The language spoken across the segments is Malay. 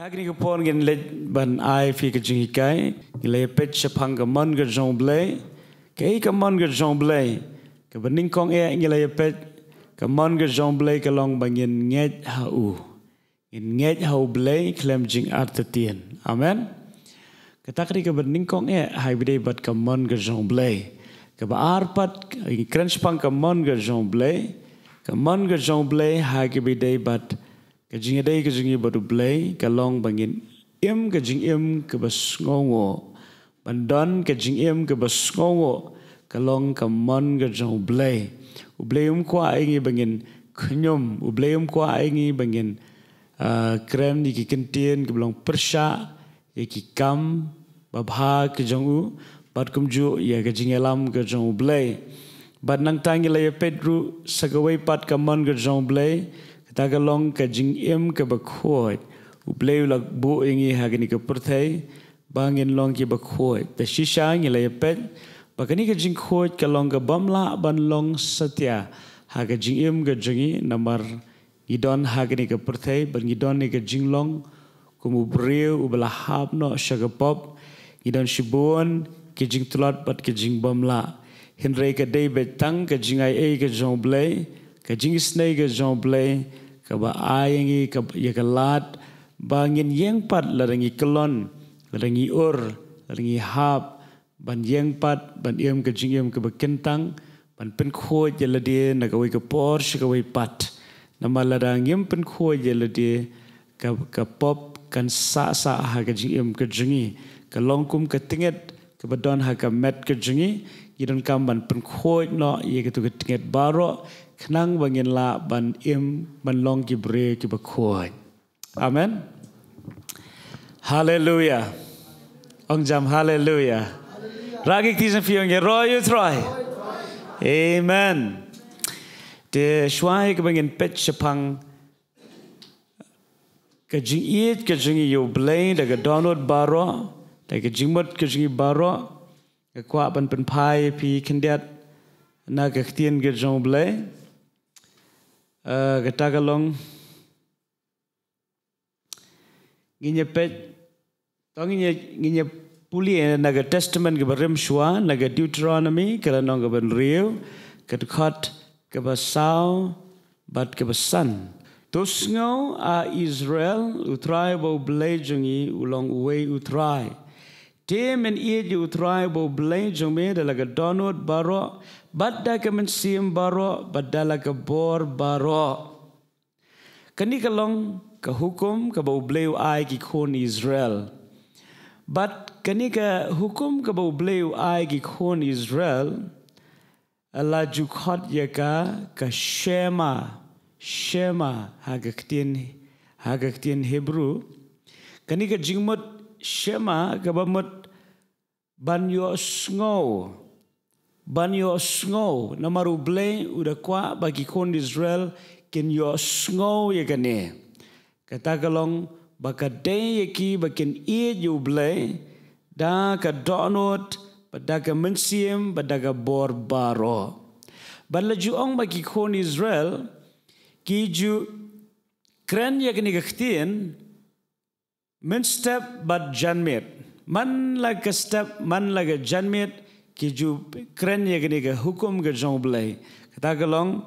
Hagni ko pon gin let ban ai fi ke jing kai le pet chapang ka mon ga jong blay ke ka mon ga jong blay ka baning kong e ngile pet ka mon ga jong blay ka long bangin nget ha u in nget ha u blay klem jing artatien amen ka takri ka baning kong e hai bidai bat ka mon ga jong blay ka ba arpat kren chapang ka mon ga jong blay ha ke bidai bat kajing adai kajing baru blay kalong bangin kajing ke bas ngongo bandon kajing ke bas ngongo kalong kamon kajong blay kwa aingi bangin kunyum kwa aingi bangin krem ni ki kentien ke belong persha ye ki kam babha kajong u bat kumju ya kajing elam kajong blay bat nang tangi lay pedru sagawai pat kamon kajong blay tagalong kajing ke bakhoi ubleu lak bu ingi hagani ke perthai bangin long ki bakhoi te shisha ngi le pet bakani kajing khoi kalong ke bamla ban long satya hagajing ke jingi namar idon hagani ke perthai ban idon ni kajing long kumu breu ublahab no shagapop idon shibun kajing tulat bat kajing bamla hinrei ke dei betang kajing ai ke jomblay kajing snai ke jomblay kaba ayangi ya kalat bangin yang pat larangi kelon larangi larangi hab ban yang pat ban kajing ke bekentang ban pen khoi je lade nagawai ke por shikawai pat nama larang pen khoi je lade ka pop kan sa ha kajing kajingi kalongkum ke tinget ke badon ha ka met kajingi idon kam ban pen khoi no ye ke tu ke tinget baro kenang bangin la ban ban long ki bre ki bakhoi amen hallelujah ong jam hallelujah ragi tisen fiong ye roy try amen de shwai ke bangin pet chapang ke jing yo blay da ga download baro da ga jingmot ke jing baro ke kwa ban pen pai pi kendet na ga tien ge jong blay katagalong nginya pet tong nginya puli naga testament ke barim shwa naga Deuteronomy kala nong ke ban riu kat ke basau bat ke basan tusngau a Israel utrai bo blejungi ulong uwe utrai tem en ie utrai bo blejungi dalaga donut baro badda ke mensim baro badala ke bor baro kani kalong ke hukum ke bau bleu ai ki khon Israel but kani ke hukum ke bau bleu ai ki khon Israel ala jukhot ya ka shema hagaktien Hebrew kani ke jingmot shema ke bamot banyo sngo namaru blay udah kwa bagi kon Israel ken yo sngo ye kane kata galong baka day yaki bakin you blay da ka donot pada ka mensim pada ka bor baro bala juong bagi kon Israel ki ju kren ye kane gaktien men step bad janmet man like a step man like a janmet kiju keren ya gini ke hukum ke jong blay kata galong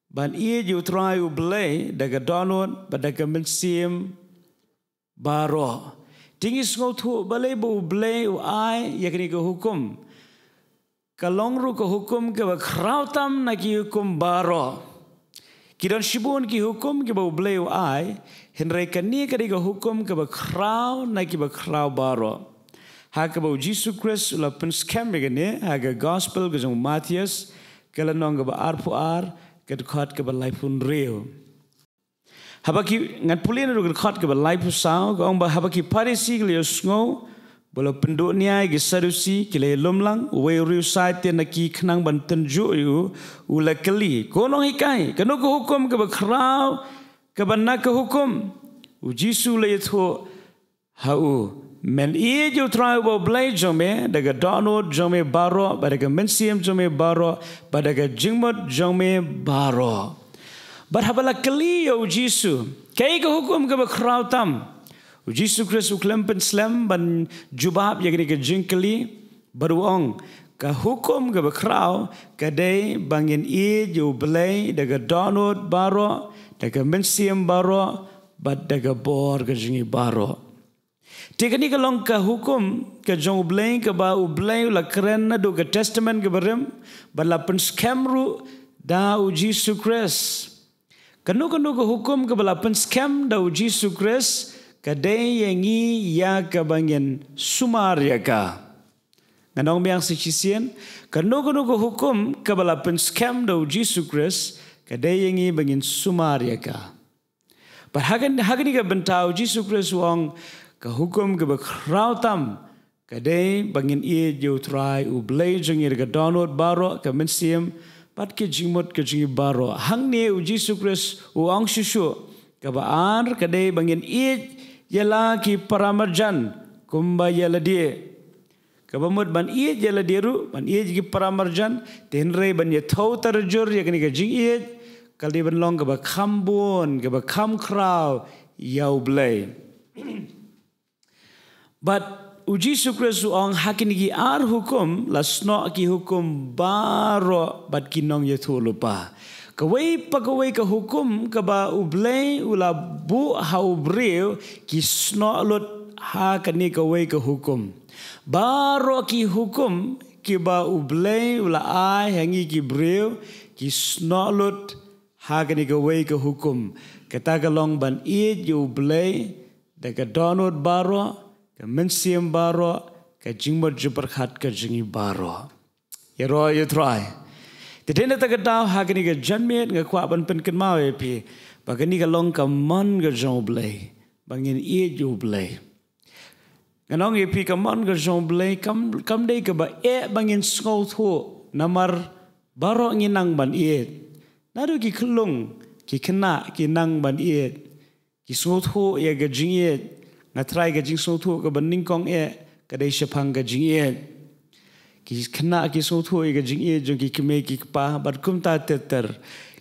ban ju try blay daga donut daga mensim baro tingis ngotu balay bu blay ai ya gini ke hukum kalong ru ke hukum ke krautam na ki hukum baro kidon shibun ki hukum ke bu blay ai henry kani ke hukum ke krau na ki krau baro Haga bau Jesus Christ la pen scam begini haga gospel ke jong Matius kala nong ke arpu ke dekat ke life pun real habaki ngat pulin ru ke dekat ke life sao ke ong ba habaki parisi ke le sngo bolo penduk niai ke sadusi ke le lomlang we ru sai te naki khnang ban tenju yu ula kali ko nong hikai ke no ko hukum ke krau ke ban ke hukum u Jesus le tho hau men ju try bo blay jome daga donut jome baro daga mensim jome baro daga jingmot jome baro but habala kali yo jisu kay ko hukum ke bakrautam Jesus Kristus uklem penslam ban jubab yang ke jingkeli beruang ke hukum ke bekrau ke day bangin ju belai daga download baro daga mensiam baro bat daga bor ke jingi baro. Tekani kalong ke hukum ke jong belai ke ba belai la keren na do ke testament ke berem bala pen scam ru da Jesus Kristus. Kanu ke hukum ke bala pen scam da Jesus Kristus kadai yangi ya ke bangin sumar ya ka. Nganong biang sisien kanu ke hukum ke bala pen scam da Jesus Kristus kadai yangi bangin sumar ya ka. But hagan ke bentau Jesus Kristus wong ke hukum ke bekrau tam kadai bangin jo try ublay jengir ke download baro ke mensiam pat ke jimot ke jingi baro hang ne Jesus Kristus uang susu ke baar kadai bangin yala ki paramarjan kumba yala die kabamut ban yala diru ban ki paramarjan tenre ban ye thau tarjur ya kini ke jing kali ban long ke ba khambun ke ba kham kraw yau blay. But Jesus Kristus ang hakin ki ar hukum lasno ki hukum baro bat kinong yetu lupa. Kawai pagawai ke hukum ke ba ublay ula bu haubreu ki sno lut ha kani kawai ke hukum. Baro ki hukum ki ba ublay ula ai hangi ki breu ki sno lut ha kani kawai ke hukum. Kata kalong ban ju ublay daga donut baro ke mensiam baro ke jingmot juberkhat ke jingi baro. Yero you try. Tadena tagadau hagani ke janmet ke kwa ban pen kenmau pi bagani ke long ke mon ke jomblay bangin jublay. Nganong pi ke mon ke jomblay kam dei ke ba bangin skol thu namar baro nginang ban nadu ki kelung ki kena ki nang ban ki skol thu ya ke jing ngatrai ke jing skol thu ke ban ningkong ke dei shapang ke jing ki kena ki sotu ya jing jong ki keme ki pa bar kum ta teter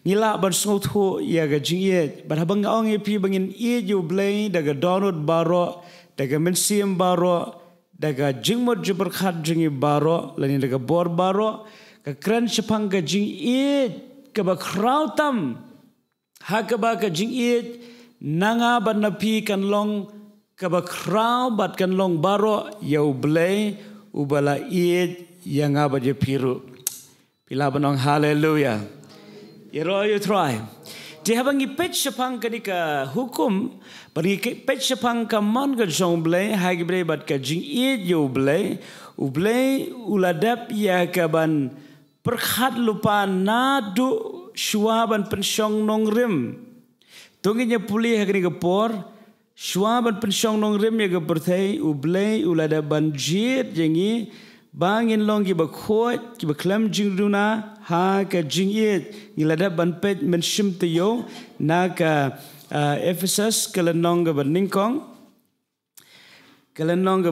nila bar sotu ya jing bar habang ong pi bangin ju blay daga donut baro daga mensiam baro daga jingmot juber khat jingi baro lani daga bor baro ka kran chapang ka jing ka ba krautam ha ka ba ka jing nanga ban na pi kan long ka ba krau bat kan long baro yau blay ubala yang apa je piru pila banong haleluya yero you try di habangi pet sepang kenika hukum bagi pet sepang kamon ke jomble hagibre bat ka jing yo blay ublay uladap ya kaban perkhat lupa nadu shuaban pensyong nongrim tunginya pulih hagni ke por shuaban pensyong nongrim ya ke perthai ublay uladap banjir jengi bangin long ki bakot ki baklam jingduna ha ka jingit ngilada banpet menshim tiyo na ka Ephesus kalanong ga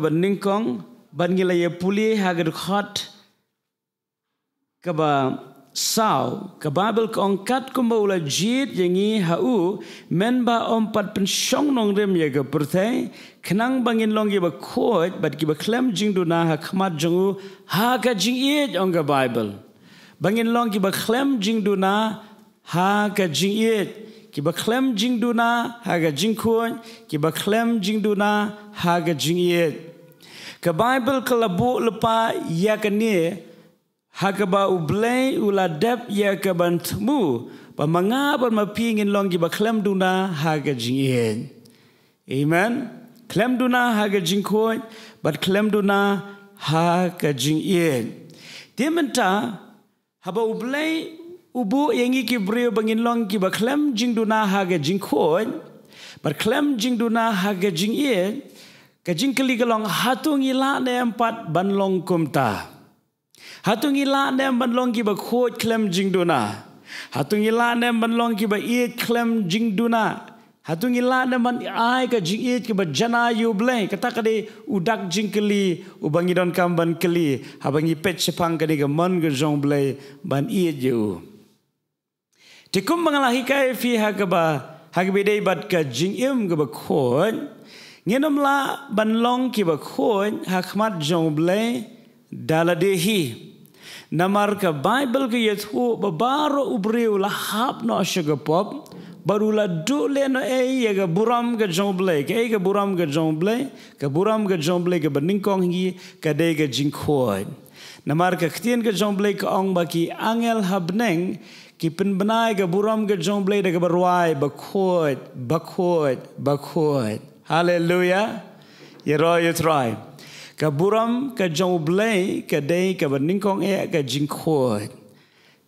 baningkong ban ngilaya puli ha ga khot ka ba sau ka Bible ka ongkat kumba ula jit yangi hau men ba ompat pensyong nong rem ya ga perthai kenang bangin long ki ba khot bat ki ba klam jing du na ha khmat jongu ha ka jing ong ga Bible bangin long ki ba klam jing du na ha ka jing ki ba klam jing du na ha ga jing khon ki ba klam jing du na ha ga jing ka Bible ka labu lepa ya ka ni hakaba ublay uladap ya kabantmu pamanga ban mapingin long gi baklam duna haga jingien amen klam duna haga jingkoi but klam duna haga jingien dementa haba ublay ubu yangi ki brio bangin long gi baklam jingduna haga jingkoi but klam jingduna haga jingien ka jingkeli galong hatung ila ne empat ban long kumta hatung ila nem ban long ki ba khot klem jingduna hatung ila nem ban long ki ba klem jingduna hatung ila nem ban ai ka jing ki ba jana yu blay kata kade udak jingkeli ubangi don kam ban keli habangi pet sepang kade ga mon ga jong blay ban ju tikum mangalahi kai fi ha ga ba dei bat ka jing im ga ba khot Ngenom la ban long ki ba khoi hakmat jong ble daladehi. Namar ka Bible ke yethu babaro ubreu la hap no ashagapop barula dule no ya ga buram ga jomble ke ga buram ga jomble ke beningkong hi ka de ga jingkhoi. Namar ka ktien ga jomble ka ong ba ki angel habneng ki penbenai ga buram ga jomble de ga barwai bakhoi. Hallelujah. Yeroy yetrai. Ka buram ka jomble ka de ka beningkong ka jingkhoi.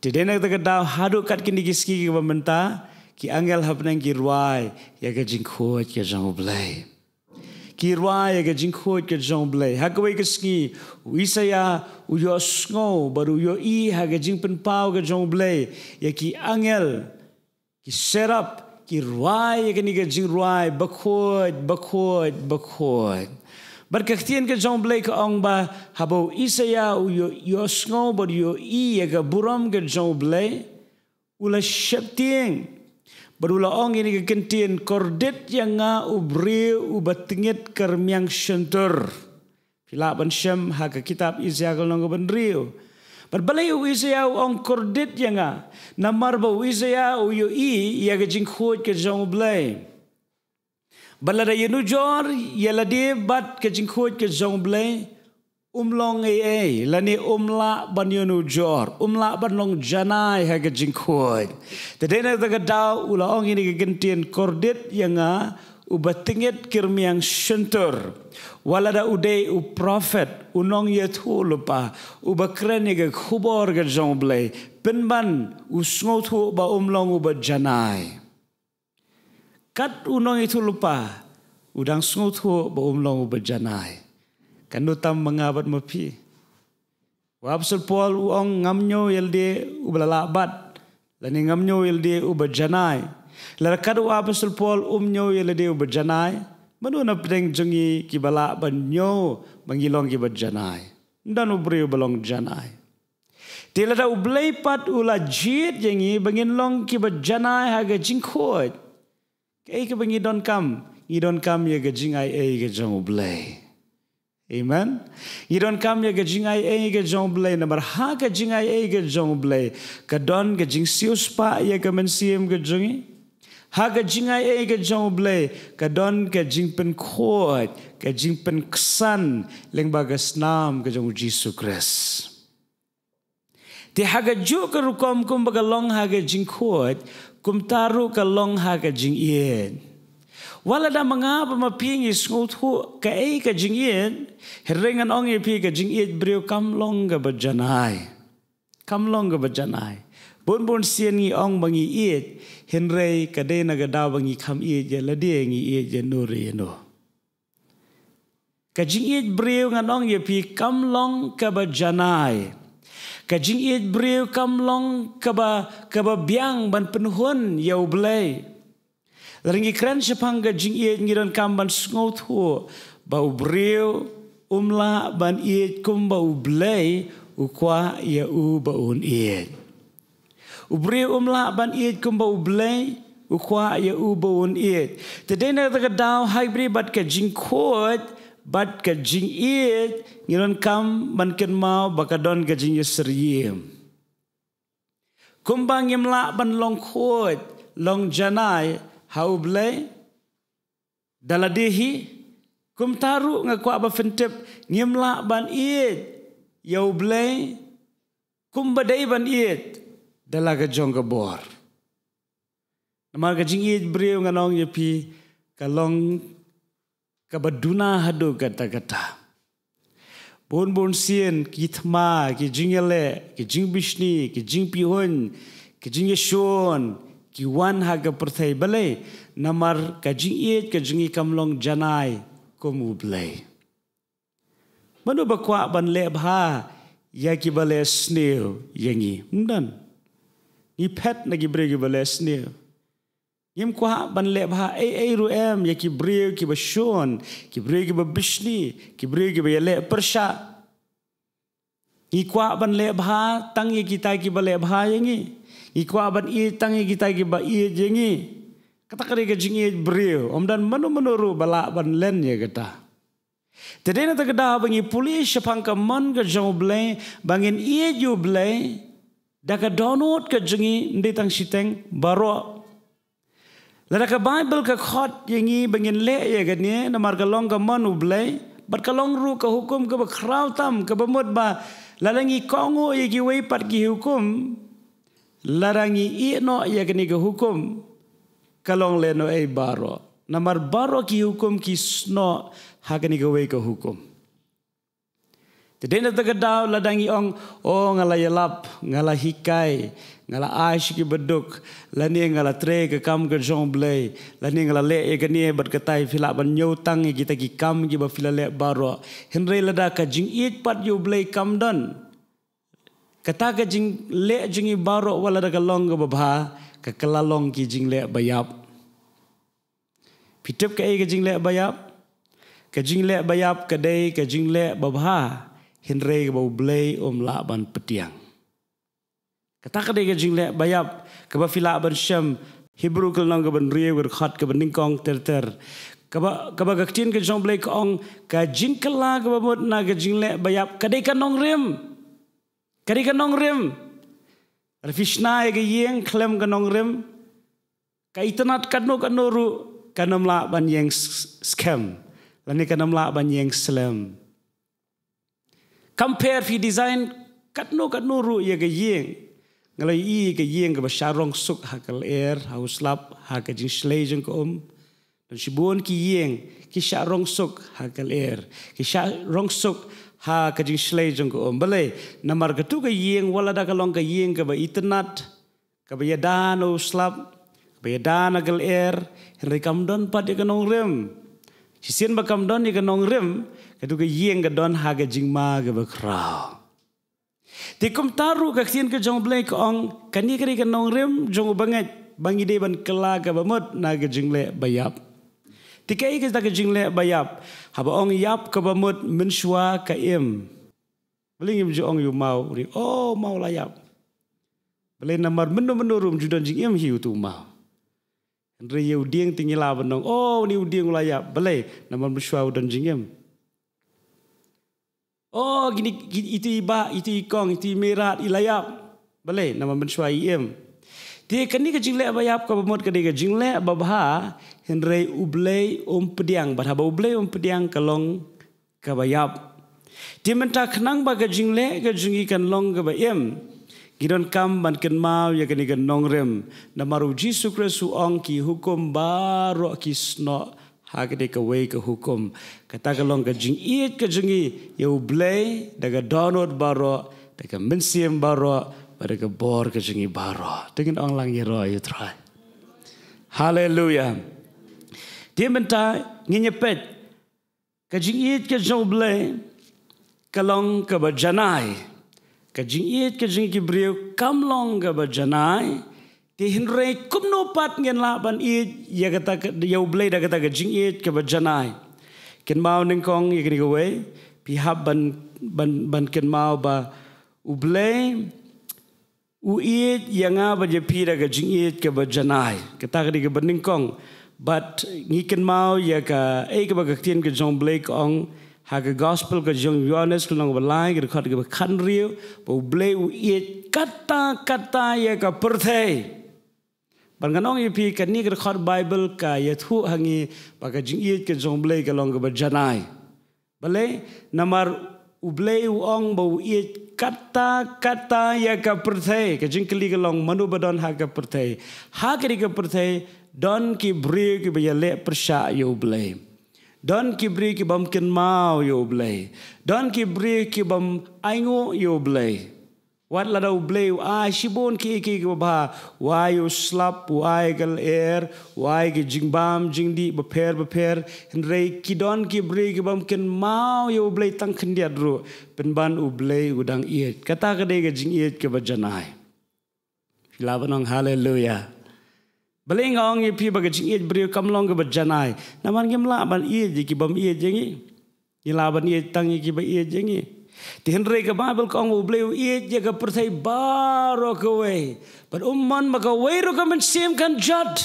Tidena ta ka daw hadu kat kini kiski ka bamenta ki angel habnang ki ruai ya ga jingkhoi ka jomble. Ki ruai ya ga jingkhoi ka jomble. Hakwe kiski Isaya uyo sngo baru yo I ha ga jingpen pau ka jomble ya ki angel ki serap ki ruai ya ga ni ga jing ruai bakhoi. Berkaktian ke jomble ke ong ba habo Isaya uyo yosngo bar yo I ya ga buram ke jomble ula syaptieng berula ong ini ke kentien kordet yang nga ubri ubatingit kermiang syentur pila ban syam ha ke kitab Isaya kalong ban riu berbalai Isaya ong kordet yang nga namar ba Isaya uyo I ya ga jingkhot ke jomble balada yenujor yelade bat ke jingkhot ke jomble umlong lani umla ban yenujor umla ban long janai ha ke jingkhot tadena daga daw ula ong ini ke gentien kordet yang ubatingit kirmiang syentur walada uday u prophet unong yethu lupa ubakren ke khubor ke jomble penban usngotu ba umlong uba janai kat unong itu lupa udang sungutu ba umlong berjanai kanutam mengabat mapi wabsul Paul uong ngamnyo yelde ublalabat lani ngamnyo yelde uberjanai larakat wabsul Paul umnyo yelde uberjanai manu na pedeng jungi kibala banyo mangilong kiberjanai dan ubri ubalong janai tilada ublay pat ula jit yengi bangin long kiberjanai haga jingkhot kay ka bang idon kam ya gajingay ga jomble. Amen. Idon kam ya gajingay ga jomble na marha ka jingay ga jomble kadon gajing sius pa ya ka mensiam ga jungi ha gajingay ga jomble kadon gajing pen khot gajing pen ksan leng bagas nam ga jong Jesus Christ. Ti haga jo ka rukom kum bagalong haga jingkhot kum taru ka long haga jing ien. Wala da mga pamapingi sngutu ka ka jing ien herengan ong ipi ka jing ien brio kamlong ga bajanai. Kamlong ga bajanai. Bon sien ngi ong bangi ien henrei ka de na ga daw bangi kam ien ya lade ngi ien ya nuri no. Ka jing ien brio ngan ong ipi kamlong ka bajanai. Kajing iet breu kamlong kaba biang ban penhun yau blay. Laringi kran sepang kajing iet ngiron kam ban sngot ho bau breu umla ban iet kum bau blay ukwa ya baun iet. Ubreu umla ban iet kum bau blay ukwa ya baun iet. Tadena tagadaw hybrid bat kajing khot bat kajing iet ngiron kam banken mau bakadon kajing yesriem kumbang yemla ban long khot long janai hauble daladehi kum taru ngakwa ba fentep ngimla ban iet yauble kum badai ban iet dalaga jong bor namar kajing iet breu nganong yepi kalong kabaduna hadu kata-kata. Bon sien kitma ki jingele ki jingbishni ki jingpihun ki jingeshon ki wan haga perthai bale namar ka jingiet ka jingi kamlong janai komu blai. Manu bakwa ban lebha ya ki bale sneo yangi ndan. Ni pet na ki bregi bale sneo. Yem kwa ban lebha ruem ya ki breu ki bashon ki breu ki babishni ki breu ki bayale persha ni kwa ban lebha tang ye kita ki balebha yangi ni kwa ban I tang ye kita ki ba I yangi Kata kari kajing iet beriu. Om dan menu balak ban len ya kata. Tadi nanti kedah bangi puli sepang keman ke jauh belai. Bangin iet ju belai. Dah ke download ke jengi. Ndi tang siteng baru. Lada ke Bible ke khot yengi bangin le ya gani. Namar kalong ke manu belai. Bat kalong ru ke hukum ke bakraw tam. Ke bemut ba. Lalangi kongo ya ki wei pat ki hukum. Larangi iet no ya gani ke hukum. Kalong leno baro. Namar baro ki hukum ki sno hakani gawe ke hukum. Tadena tagadaw ladangi ong ngala yalap, ngala hikai, ngala aish ki beduk, lani ngala tre ke kam ke jomblay, lani ngala le gani bat katai fila ban nyotang kita ki kam ki ba fila le baro. Henry lada ka jing it pat yu blay kam don. Kata ka jing le jingi baro wala da kalong ke babha. Kekelalong ki jing le bayap. Pitip ke jing le bayap. Ke jing le bayap kedai ke jing le babha. Hinrei ke bau blay la ban petiang. Kata kedai ke jing le bayap. Ke ba fila ban syam. Hebrew ke lang ke ban riu ke khat ke ban ningkong ter. Ke ba gaktin ke jong blay ke ong. Ke jing kela ke ba mut na ke jing le bayap. Kedai ke nong rim. Kedai ke nong rim. Rafishna ke yeng klem kanong rim ka itanat kanu ru kanamla ban yeng scam lani kanamla ban yeng slam compare fi design kanu ru ye ke yeng ngalai ke yeng ke basharong suk hakal air hauslap hak jing slejeng ko dan sibun ki yeng ki sharong suk hakal air ki sharong suk ha kajing slay jong ko balai namar ketu ke yeng wala da kalong ke yeng ke ba internet ke ba yadan o slap ke ba yadan agal air henry kamdon pat ke nong rem sisien ba kamdon ke nong rem ketu ke yeng ke don ha kajing ma ke ba kraw tikum taru ke sien ke jong blek ong kani ke nong rem jong banget bangi de ban kela ke ba mot na ke jing le bayap. Tikai kita ke jing le bayap. Haba ong yap ke bamut mensua ke im. Beling im ju ong yu mau. Mau lah yap. Belai namar menu rum judan jing im hiu tu mau. Andre yu dieng tinggi la benong. Ni udieng lah yap. Belai namar mensua udan jing im. Gini itu iba, itu ikong, itu merat, ilayap. Belai namar mensua im. Dia kini ke jingle bayap ke bamut ke dia jingle babha henrei ublei pediang bahaba ublei pediang kalong ke bayap. Dia menta kenang ba ke jingle ke jingi kan long ke bayem. Gidon kam ban ken mau ya kini kan nong rem. Namaru Jisu Kristus ong ki hukum baru ki sno ha ke de ke wei ke hukum. Kata kalong ke jing it ke jingi ya ublei daga download baru daga mensiem baru pada kebor ke jengi baro. Dengan orang lang yero you try. Hallelujah. Dia minta nginyepet ke jingit ke joble kalong ke bajanai. Ke jingit ke jengi brio kamlong ke bajanai. Di hinrei kumno pat ngen laban it ya kata ya uble da kata ke jingit ke bajanai. Ken mau ningkong ya kini kowe pihak ban ken mau ba uble uiet yang apa je pira ke jingiet ke bajanai kata ke beningkong but ngiken mau ya ka ke bagaktin ke jong blake ong ha ke gospel ke jong Yohanes ke long balai ke khat ke kan riu bo blay uiet kata ya ka perthai banganong ipi kan ni ke khat bible ka ya thu hangi ba ke jingiet ke jong blake ke long ke bajanai balai namar ublei ong bau iet kata ya ka perthai ke jingkeli ke long manu badon ha ka perthai ha ke perthai don ki bri ki ba le persha yo ublei don ki bri ki bam ken mau yo ublei don ki bri ki bam aingo yo ublei wat la da ublei shibon ki ba why you slap why gal air why ki jingbam jingdi beper henrei ki don ki bri ki bam ken mau yo ublei tang kendia dru penban ublei udang iet kata ke de jing iet ke bajanai labanong hallelujah beling ong ipi ba jing iet bri kamlong ke bajanai naman ngem la ban iet ki bam iet jengi ilaban iet tang ki ba iet jengi di henrei ke Bible kong ublei iet je ke perthai baro ke wei but umman maka wei ro kan sim kan jad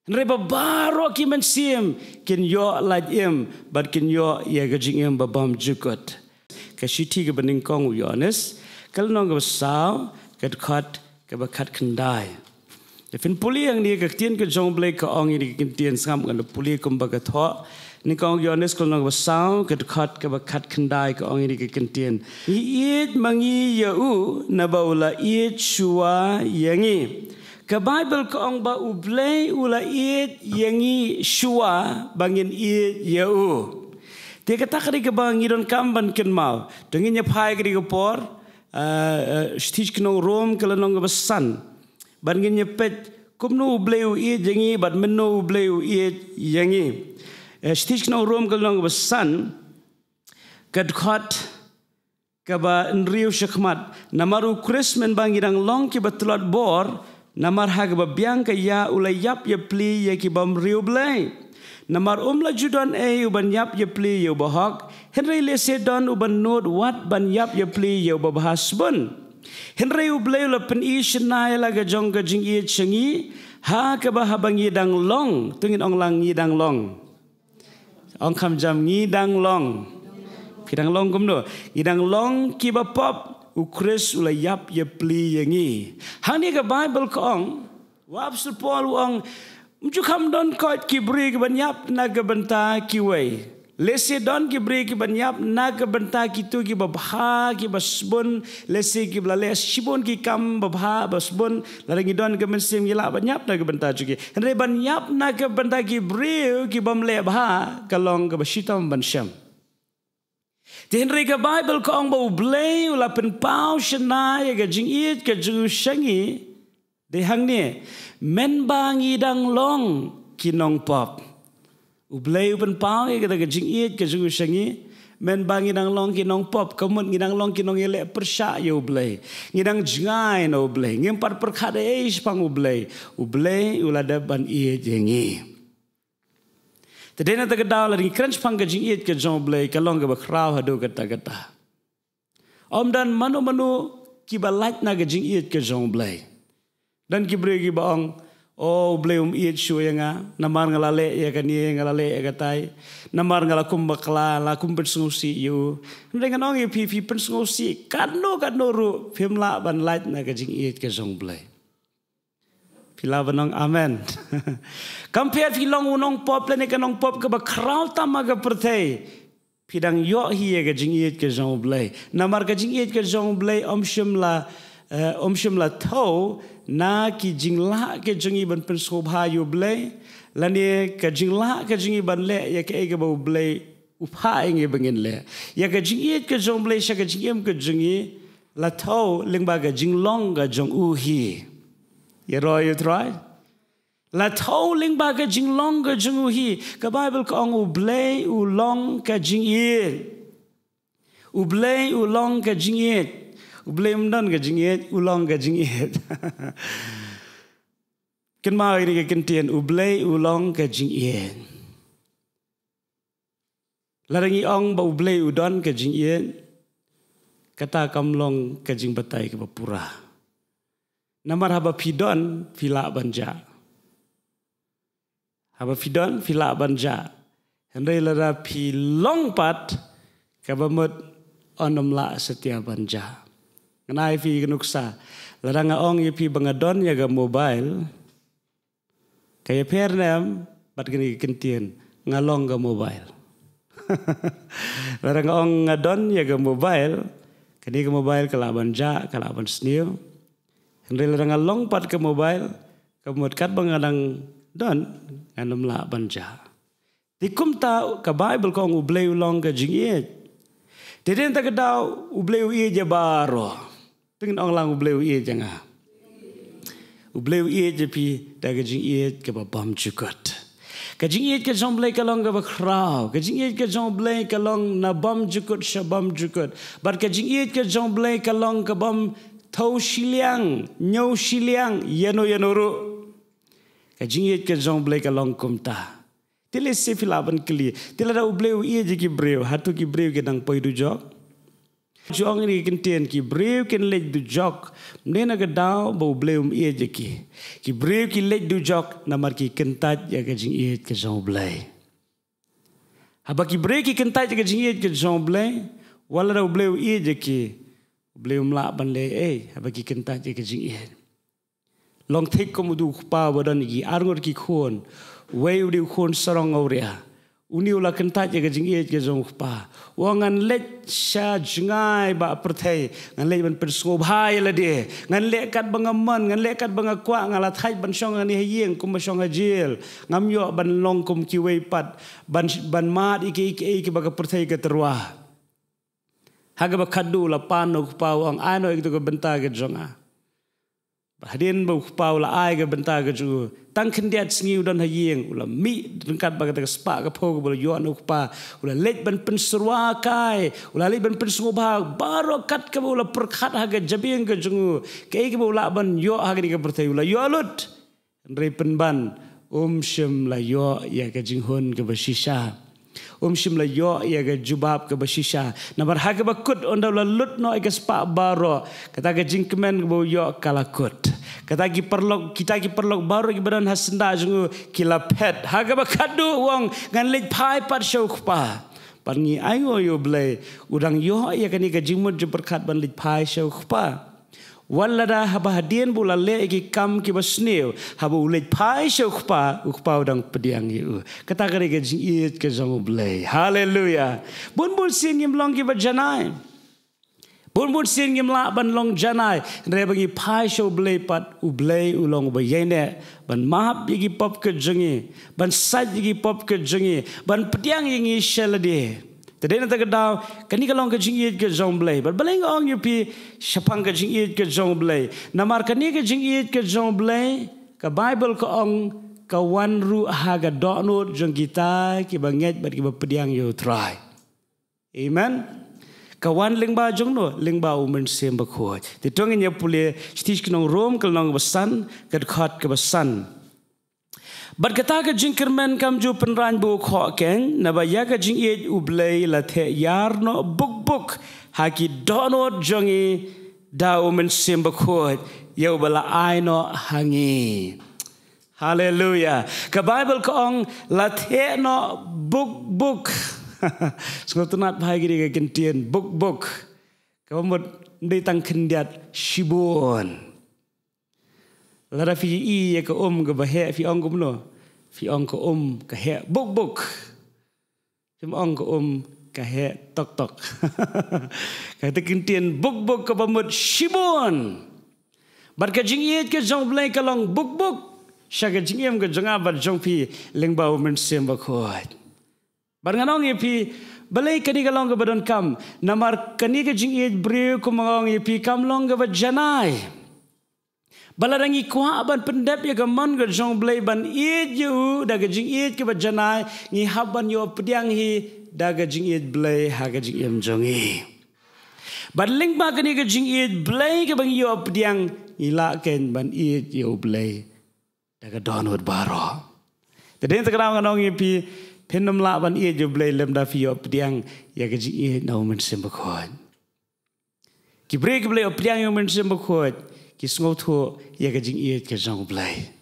Henry babaro ki mensim kin yo laj im but kin yo ye gajing im babam jukut. Ka shiti ke bening kong Yohanes kal nong ke saw ke khat ke bakat kendai. Ya fin puli yang ni ke tien ke jong blai ke ong ni ke tien sam kan puli kum bagat tho ni kong Yohanes kal nong ke saw ke khat ke bakat kendai ke ong ni ke tien. Iit mangi yau na baula iit shua yangi. Ke Bible ke ong ba ublay ula iit yangi shua bangin iit yau. Dia kata kari ke bang idon kamban ken mau. Dengan nyapai kari ke por stich kenong rom ke lenong ke besan. Bangin nyepet kumno ublay iit yangi bat meno ublay iit yangi. Stich kenong rom ke lenong ke besan. Kadkot ke ba nriu syakmat. Namaru Christman bang idang long ke batulat bor. Namar hag babiang ke ya ulay yap ya pli ya ki bam riu blay. Namar umla judan uban yap ya pli ya bahak. Henry lese don uban not wat ban yap ya pli ya babahas bun. Henry ublay ula pen ishnay la gajong gajing iit syangi. Ha ke bahabang yidang long. Tungin ong lang yidang long. Ong kam jam yidang long. Pidang long kumno. Yidang long ki bapop. Ukris ula yap ya pli yangi. Hani ke Bible ke ong. Wap sepol ong. Mujukam don kot ki beri ke banyap na ke benta ki way. Lese don ki beri ke banyap na ke benta ki tu ki babha ki basbun. Lese ki blale shibun ki kam babha basbun. Larangi don ke mensim gila banyap na ke benta cuki. Henry banyap na ke benta ki beri ki bamle bha. Kalong ke bashitam bansyam. Di Henry ke Bible ke ong bau blay ula pen pau shenai ke jing iit ke jing shangi di hang ni men bang idang long kinong pop ublay pen pau ke jing iit ke jing shangi men bang idang long kinong pop kemun idang long kinong ele persya yo ublay ngidang jingai no ublay ngempar perkade pang ublay ula da ban iit jengi. Tadi nak terkedah lagi crunch pangga jingit ke jong blay kalong ke bakrau hadu kata. Om dan manu kibalat na ke jingit ke jong blay. Dan kibri kibaong blay iit shu nga namar ngalale ya kan ye ngalale ya katai namar ngalakum bakla lakum pensungusi yu. Dengan ong pipi pensungusi kano ru pimla ban lat na ke jingit ke jong blay. Pila benong amen. Compare filong unong pop lene kanong pop ke bakrau tama ke pertai. Pidang yo hiye ke jingiet ke jong blay. Namar ke jingiet ke jong blay om shimla tau na ki jingla ke jingi ban pensobha yu blay. Lani ke jingla ke jingi ban le ya ke ege bau blay upha inge bengin le. Ya ke jingiet ke jong blay sya ke jingiem ke jingi la tau lingba ke jinglong ke jong uhi. Ya roy you try. La tau ling ba ka jing long ka jing uhi. Ka Bible ka ong ublay ulong ka jing iit. Ublay ulong ka jing iit. Ublay mdan ka jing iit. Ulong ka jing iit. Kan mau ini ka kentian. Ublay ulong ka jing iit. Larangi ong ba ublay udon ka jing iit. Kata kamlong ka jing batay ka bapura. Namar haba pidon fila banja. Haba pidon fila banja. Henry lara pi long pat kabamut onom la setia banja. Nganai fi genuksa. Lara nga ong pi bangadon ya ga mobile. Kaya pernem bat gini kentien ngalong ga mobile. Lara nga ong ngadon ya ga mobile. Kani ga mobile kala banja kala ban snew. Henry lara nga long pat ke mobile. Kamut kat bangadang don nganom la banja. Dikum ta ka Bible ko ang ublay ulong ka jingiet. Deden ta kadaw ublay uie je baro. Tingin ong lang ublay uie je nga. Ublay uie je pi da ka jingiet ka babam jukot. Ka jingiet ka jong blay ka long ka bakraw. Ka jingiet ka jong blay ka long na bam jukot siya bam jukot. But ka jingiet ka jong blay ka long ka bam tau siliang, nyau siliang, yano ru. Kajingit ke jong blay ka long kumta. Tile se filaban kli. Tile da ubleu iye je ki breu, hatu ki breu ke dang poidu jok. Juang ini kentian ki breu ken lej du jok mnena ga daw bo bleum e jeki ki breu ki lej du jok namar ki kentat ya ga jing e ke jong blai haba ki breu ki kentat ya ga jing e ke jong blai wala daw bleu e jeki bleum la ban le haba ki kentat ya ga jing e long thik ko mudu pa wadan gi arngor ki khon wei udi khon sarong auria uni ula kentat ya ga jing e ke jong pa wangan let sha jingai ba perthai ngan le ban persngo bhai la de ngan le kat bangaman ngan le kat bangakwa ngala thai ban song ani hieng kum song ajil ngam yo ban long kum ki wei pat ban mat iki ba perthai ke terwa haga ba khadu la panu pa wang ano ik to benta ke jonga hadin ba pau la ai ga benta ga ju tang khendiat sngiu don hayeng ula mi dengkat ba ka spa ka pho ba yo anu pa ula let ban pen surwa kai ula let ban pen sngobha baro kat ka ula perkhat ha ga jabing ga jungu ke ke ula ban yo ha ga perthai ula yo lut re pen ban shim la yo ya ga jinghon ga bashisha shim la yo ya ga jubab ka bashisha nabar ha ga bakut onda la lut no ga spa baro kata ga jingkemen ga yo kalakut kata kita ki perlok baru ki badan hasenda jungu kila pet haga bakadu wong ngan lej pai pat show kpa pangi ayo yo blai udang yo ya kani ga jingmut je berkat ban lej pai show kpa wala da haba hadien bula le ki kam ki basneu haba ulej pai show kpa udang pediang yu kata ga ga jing it ke jong blai haleluya bun sin yim long ki bajanai Bun sin ngim la ban long janai re bangi pai show blay pat u blay ulong ba yene ban mahap yigi pop ke jengi ban saj yigi pop ke jengi ban pediang yigi shelade tade na tagadaw kani kalong ke jingi ke jong blay ban baleng ong yupi shapang ke jingi ke jong blay namar kani ke jingi ke jong blay ka bible ko ong ka wan ru haga donut jong kita ki banget bat ki pediang yo try amen kawan lingba jongno lingba umen sem bakho ti tongin ya pule stis knong rom kalnong basan kad khat ke basan bat kata ka jingkermen kam ju penran bu kho ken na ba ya ka jing e ublei la the yar no buk haki dono jongi da umen sem bakho yo bala ai no hangi haleluya ka bible ko ong la the no buk Sungguh tunat bahagia dengan kentian buk kamu mau datang kendiat shibun lara fi ya ke ke bahaya fi ong kumno fi ong ke he buk cuma ong ke he tok kata kentian buk ke pamut shibun barka jingiet ke jong blai kalong buk syaga jingiem ke jong abar jong pi lengbau men sem bakot Baranganong yepi balai kani kalong ke badan kam namar kani ke jingit breu kumangong yepi kam long ke bajanai balarangi kwa ban pendap ya gaman ke jong blai ban iju da ke jingit ke bajanai ngi haban yo pediang hi da ke jingit blai ha ke jingem jongi baling ba kani ke jingit blai ke bang yo pediang ila ken ban it yo blai da ke donut baro tadi tekanong yepi Penam la ban ie jo blai lem da fi op diang ya ga ji na men sem bakot ki break blai op diang yo men sem bakot ki sngo tho ya ga jing ie ke jong blai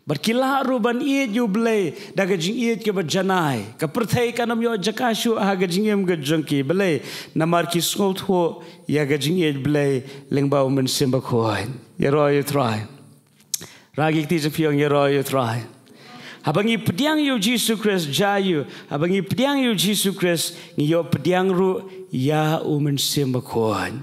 bar ki la ru ban ie jo blai da ga jing ie ke ba janai ka perthai kanam yo jakashu ha ga jing em ga jong ki blai namar ki sngo tho ya ga jing ie blai leng ba men sem bakot ya ro you try ragi ti je fiong ya ro you try Habangi pediang yo Jesus Christ jayu habangi pediang yo Jesus Christ ngiyo pediang ru ya umen sembakon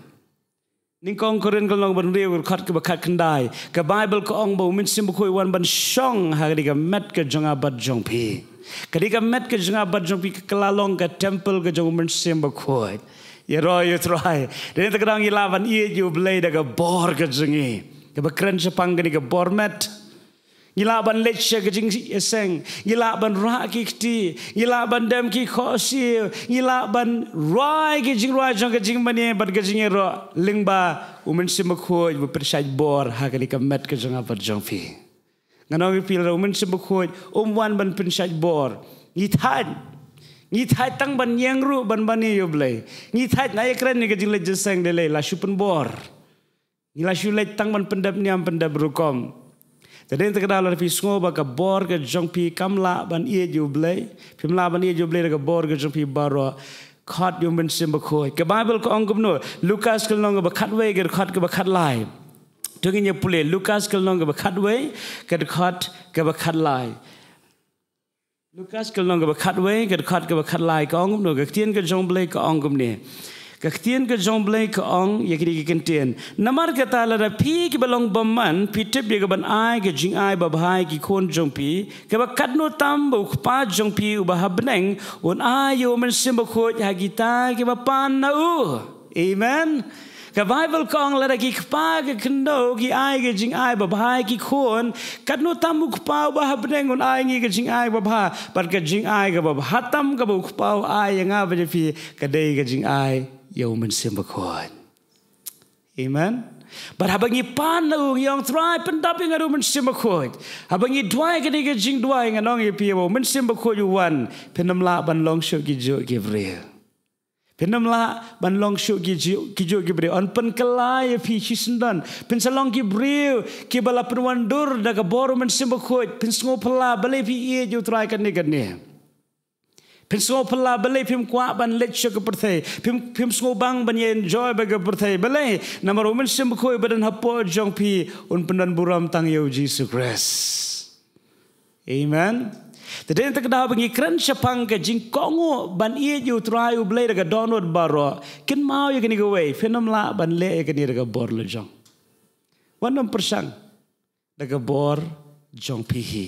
ningkong koren kalong ban rew khat ke bakat kendai ka bible ko ong bo umen sembakoi wan ban shong hari ka met ke jonga bat jong pi kadika met ke jonga bat jong pi kelalong ka temple ke jong umen sembakoi ya ro you try den takrang ilavan ie yo blai daga bor ke jongi ke bakren sepang ke bor met Gila ban lecce ke jing eseng, gila ban ra ki kti, gila ban dem ki khosi, gila ban rai ke jing rai jong ke jing mane ban ke jing ro lingba umen sim khoi bu persaj bor ha ke met ke jong apa jong fi. Ngano wi pil umen sim khoi wan ban persaj bor. Ithan Ngi thai tang ban yang ru ban bani yo blai. Ngi thai na ekran ni ke jing le jesang de le la shu pen bor. Ngi la shu le tang ban pendap niam pendap rukom. Tadi kita dah lalu pisngo baka bor ke jongpi kamla ban ie jo blai. Pimla ban ie jo blai ke bor ke jongpi baro. Khat yo men sim bakoi. Ke Bible ko ongum no. Lukas ke long ke khat we ke khat ke khat lai. Tungin ye pule Lukas ke long ke khat we ke khat lai. Lukas ke long ke khat we ke khat lai ko ongum no ke tien ke jong blai ko ongum ne. Kaktian ke jong blai ke ong ye kiri ke kentien. Namar kata lara pi ke balong baman pi tip ye ke ban ai ke jing ai babhai ki kon jong pi ke ba kadno tam bu pa jong pi u ba habneng un ai yo men sim ko ha gita ke ba pan na u. Amen. Ke Bible kong lara ki pa ke kendo ki ai ke jing ai babhai ki kon kadno tam bu pa ba habneng un ai ngi ke jing ai babha par ke jing ai ke babha hatam ke bu pa ai nga ba pi ke dei ke jing ai yo men sim bakoi. Amen. But habangi pan lu yang try pendap yang adu men sim bakoi. Habangi dwai ke ni jing dwai nganong ye pi men sim bakoi yu wan penam la ban long shu ki jo ki vril. Penam la ban long shu ki jo ki vril on pen kelai pi chisendan pen salong ki vril ki bala penwandur da ka bor men sim bakoi pen sngo pala bale pi ye jo try kan ni. Pim sngo pala balai pim kuat ban lecture ke perthai pim sngo bang ban ye enjoy baga perthai balai namar umen sim khoi badan hapo jong pi un pendan buram tang yo Jesus Christ. Amen. Tadi tak dah bengi keren sepang ke jing kongo ban ie ju try u balai daga download baro kin mau ye kini go way fenom la ban le ye kini daga bor le jong 100% daga bor jong pi hi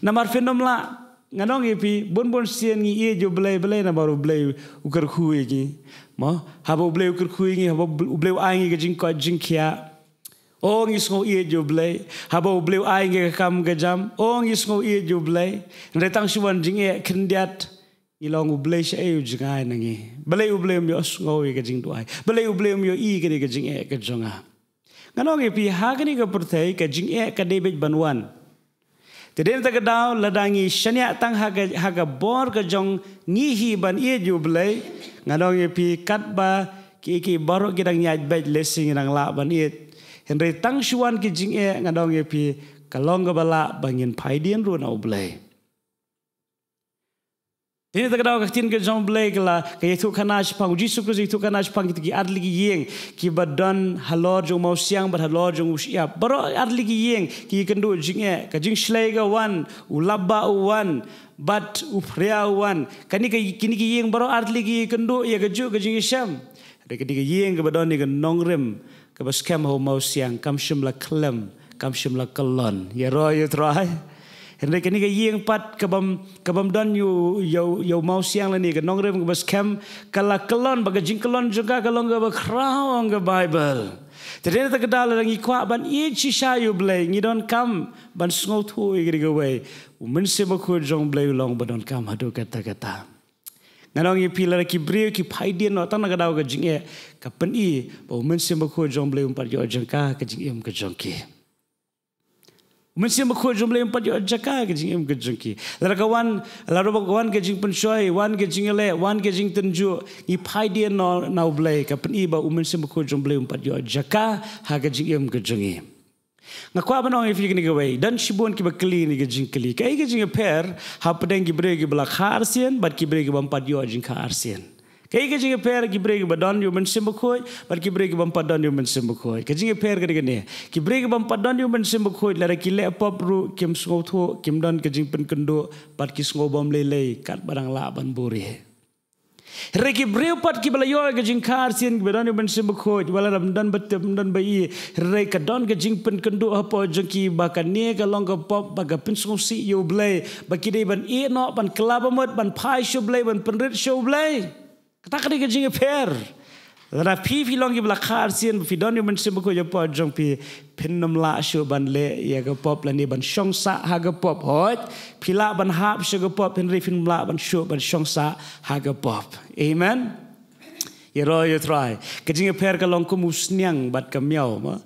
namar fenom la nganong ipi bon sien ngi ye jo blai na baru blai ukar khui gi mo habo blai ukar khui ngi habo blai ai ngi jing ko jing kia o ngi sngo ye jo blai habo blai ai ngi kam ga jam o ngi sngo ye jo blai retang suan jing e kendiat ilong blai sha e jing ai nangi blai blai yo sngo ye ga jing duai blai blai yo i ga jing e ga jonga nganong ipi ha ga ni ga perthai ka jing e ka debet banwan. Jadi tak kedau ladangi syaniak tang haga bor ke jong ngihi ban ie ju blai ngadong ye pi katba ki borok kidang nyaj bait lesing nang la ban ie henry tang shuan ki jing e ngadong ye pi kalong ga bala bangin paidien ru na blai. Ini tak kedau kaktin ke jong blai kala ke itu kana spang uji suku itu kana spang ki adli ki yeng ki badan halor jong mau siang bar halor jong usia baro adli ki yeng ki kendu jing e ka jing shlai ga wan ulabba wan bat uprea wan kani kini ki yeng baro adli ki kendu ya ga ju ga jing syam de ki yeng ga badon ni ga nongrem ka baskem ho mau siang kam shim la klem kam shim la kalon ya ro you try. Henry kini ke yeng pat kabam don you mau siang lani ke nongrem ke bas kem kala kelon baga jing kelon juga kalong ke bakrang ke Bible. Jadi tak kedal lagi kuat ban i chisha you blay ngi don kam ban sngo thu igri ke way men se bakho jong blay long ban don kam hadu kata. Nganong i pilar ki brio ki paidien no tan kadau ke jing e ka pen i bo men se bakho jong blay umpat yo jangka ke jing em ke jongki. Mesti makho jumlah empat yo jaka ke jing em ke jengki lara kawan ke jing pensoi wan ke jing le wan ke jing tenju i paidien no na blai ka pen iba mesti makho jumlah empat yo jaka ha ke jing em ke jengi ngakwa banong if ni ke wei dan shibon ki bakli ni ke jing kli kai ke jing per ha pedeng ki bre ki bla kharsien bat ki bre ki empat yo jing kharsien kai ke jing per ki bre ki badon yo men simbakoi bat ki bre ki empat don yo men simbakoi ke jing per ke ne ki bre ki empat don yo men simbakoi la ki le pop ru kim sngo tho kim don ke jing pen kendo bat ki sngo bom le kat barang la ban buri re ki bre pat ki bla yo ke jing kharsien ki badon yo men simbakoi wala ram dan bat dan bai re ka don ke jing pen kendo apo jengki bakan ne ka long ka pop baga pen sngo si yo blai baki dei ban e no ban klabamot ban pai show blai ban penrit show blai kata kali ke jing per la pi long ki bla kharsien fi don yo men simbakoi yo po jong pi pennom la show ban le ya ga pop la ni ban shong sa ha ga pop hot pila ban hap show ga pop henry film la ban show ban shong sa ha ga pop amen ye ro you try ke jing per ka long ko musnyang bat ka miao ma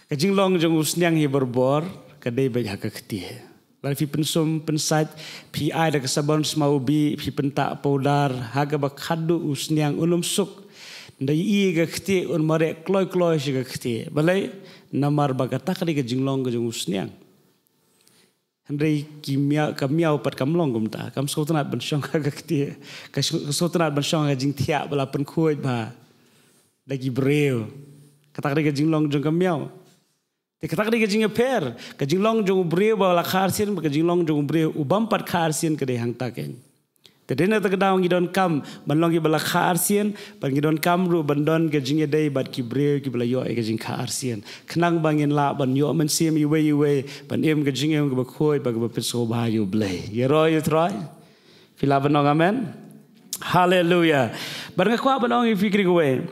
ke jing long jong usnyang hi berbor ka dei ba ha ka khti Bagi pensum pensat pi ai da kesabon semau bi pi pentak powdar haga bakadu usniang unum suk ndai i ga khti un mare kloi kloi shi ga khti balai namar bagata kali ga jinglong ga jung usniang Henry kimia kamiau pat kamlong gumta kam sotanat ban syong ga khti ka sotanat ban syong ga jing thia bala pen khuai ba dagi breu kata kali ga jinglong jung kamiau te kata kali ga jing per ka jinglong jung breu ba la kharsin ka jinglong jung breu ubam pat kharsin ka de hang taken Tadena takdaw ngidon kam banlong ki bala kharsian ban ngidon kam ru bandon ke jinge dei bat ki breu ki bala yo ke jing kharsian khnang bangin la ban yo man sim iwe ban em ke jinge ke bakhoi ba ke peso ba yo blai ye ro you try fila banong amen hallelujah ban ka kwa banong fikri we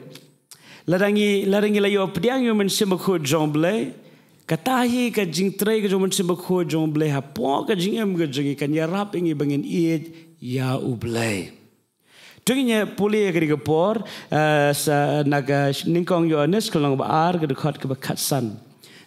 larangi la yo pdiang yo man sim ko jong blai katahi ka jing trai ke jo man sim ko jong blai ha po ka jing em ke jinge kan ya rap ingi bangin ya ublay. Tungnya puli agri kapor sa naga ningkong Yohanes kalong baar ke dekat ke bekatsan.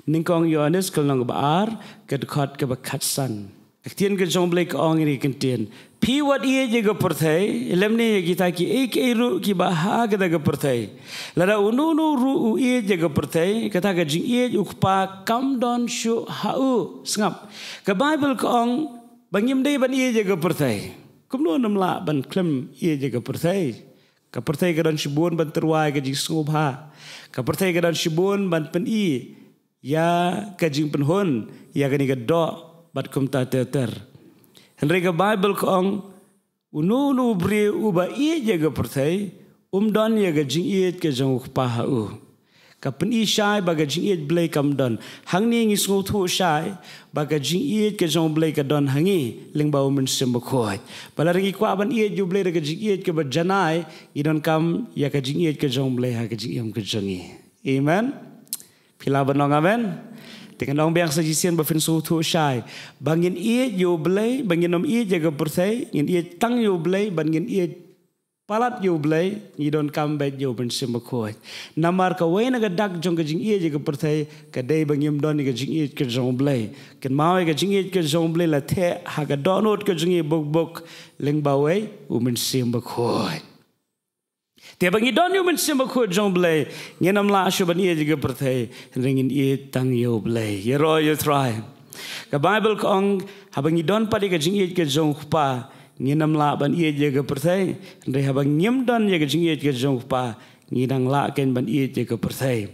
Ningkong Yohanes kalong baar ke dekat ke bekatsan. Aktian ke jomblay ke ong ini kentien. Pi wat ia jaga pertai, lemni kita ki ek eru ki bahag daga pertai. Lara unu ru ia jaga pertai, kata ke jing ia ukpa kam don shu hau sengap. Ke Bible ke ong bangim dei ban ia jaga pertai. Kumno namla ban klem ia jaga pertai. Ka pertai ka dan shibun ban terwai ka jing sngubha. Ka pertai ka dan shibun ban pen i ya ka jing penhun ya ka ni ka do bat kum ta ter. Henry ka Bible ka ong unu bri uba ia jaga pertai don ya ka jing ia ka jang ukpa hau. Ka pen i shai ba ka jing ia blai kam don. Hang ni ngi sngu thu shai ba ka jing ia ka jang blai ka don hangi ling ba men sem ba khoi. Bala ringi kwa ban ia ju blai ka jing ia ka ba janai i don kam ya ka jing ia ka jang blai ha ka jing iam ka jangi. Amen. Pila banong amen. Dengan orang biang sajisian ba fin su thu shai. Bangin ia ju blai bangin nom ia jaga pertai ngin ia tang ju blai bangin ia palat yo blai you don't come back yo ben simbakoi namar ka we na gadak jong ka jing ie je ka pertai ka dei bangim don ka jing ie ka jong blai ken mawe ka jing ie ka jong blai la the ha ka donot ka jing ie bok leng ba we u men simbakoi te bangi don yo men simbakoi jong blai ngenam la shu ban ie je ka pertai ringin ie tang yo blai ye ro you try ka Bible ka ong ha bangi don pa ka jing ie ka jong pa nginam la ban ia jaga pertai ndai habang ngim dan jaga jing ia jaga jong pa ngidang la ken ban ia jaga pertai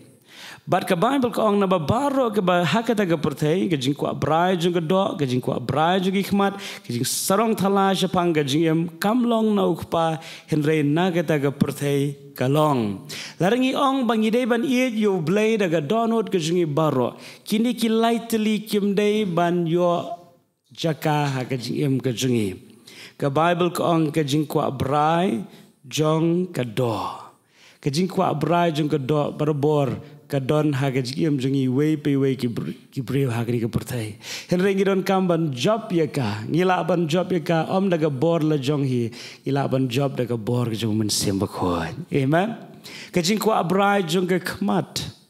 bat ka Bible ka ong na ba baro ka ba hakata ga pertai ga jing kwa brai jung ga do ga jing kwa brai jung khmat ga jing sarong thala shapang ga jing em kamlong na ukpa henre na ga ta ga pertai kalong larangi ong bangi dei ban ia yo blai daga donot ga jing baro kini ki lightly kim dei ban yo jaka ha ga jing em ga jing ka Bible ka ong ka jing kwa brai jong ka do ka jing kwa brai jong ka do barbor ka don ha ka jing jongi we pe we ki breu ha ka pertai henre ngi don kam ban job ya ka ngila ban job ya ka om daga bor la jong hi ila ban job daga bor ka jong men sem ba khoi amen ka jing kwa brai jong ka khmat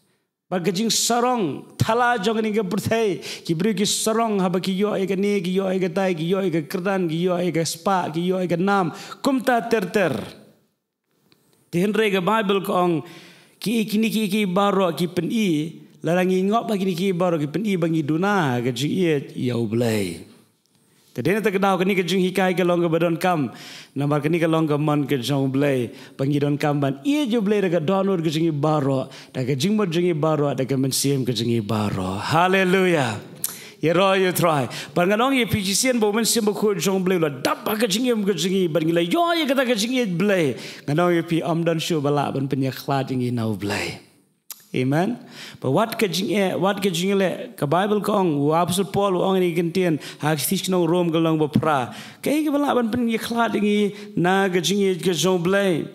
bagajing sarong thala jong ni ga pertai ki bri ki sarong ha ba ki yo e ga ne ki yo e ga tai ki yo e ga kerdan ki yo e ga spa ki yo e ga nam kumta ter ti henre ga Bible ko ong ki ki baro ki pen i larangi ngop ba ki baro ki pen i bangi duna ga ji e yo blai tadena tak daw kani ka jing hikai ka long ga badon kam namar kani ka long ga man ka jong blai bangi don kam ban ie jo blai ga donor ga jing baro da ga jing mo jing baro da ga men siem ga jing baro hallelujah ye ro you try ban ga long ye pgcn bo men siem ko jong blai la dap ga jing em ga jing ban la yo ye ga ga jing blai ga no ye pi am don shu bala ban pen ya khla jing now blai amen but what ka jing le ka Bible ka ong apostle Paul ong ni gentian ha stis no rom ga long ba pra kai ga bala ban pen ye khla dingi na ga jing ye ga jong blai